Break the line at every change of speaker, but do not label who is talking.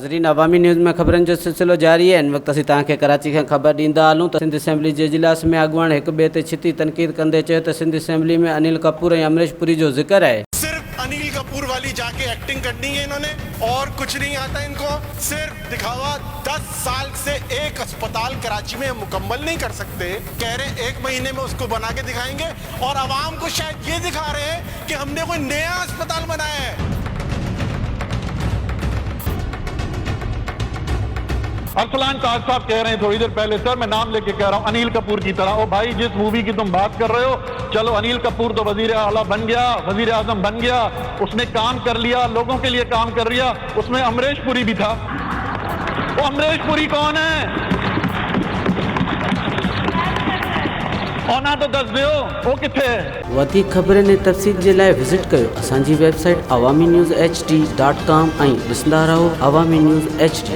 नाज़रीन, अवामी न्यूज़ में ख़बरनि जो सिलसिलो जारी है। इन वक्त असीं तव्हांखे कराची खां ख़बर ॾींदा हलूं त सिंध असेंबली जे इजलास में अॻुवाण हिक ॿिए ते छिती तनक़ीद कंदे चयो त सिंध असेंबली में अनिल कपूर ऐं अमरीश पुरी जो ज़िक्र है।
सिर्फ अनिल कपूर वाली जाके एक्टिंग करनी है इन्होंने, और कुछ नहीं आता इनको, सिर्फ दिखावा। 10 साल से एक अस्पताल कराची में मुकम्मल नहीं कर सकते, कह रहे 1 महीने में उसको बना के दिखाएंगे, और आवाम को शायद ये दिखा रहे हैं कि हमने कोई नया अस्पताल बनाया है।
अरसलान ताज साहब कह रहे हैं थोड़ी देर पहले, सर मैं नाम लेके कह रहा हूं, अनिल कपूर की तरह। ओ भाई, जिस मूवी की तुम बात कर रहे हो, चलो अनिल कपूर तो वजीर आला बन गया, वजीर आजम बन गया, उसने काम कर लिया, लोगों के लिए काम कर लिया। उसमें अमरीश पुरी भी था। वो अमरीश पुरी कौन है? और ना तो दस दियो वो किथे है।
वधीक ख़बरनि ऐं तफ़सील जे लाइ विज़िट कयो असांजी वेबसाइट awaminews.hd.com ऐं ॾिसंदा रहो अवामी न्यूज़ HD।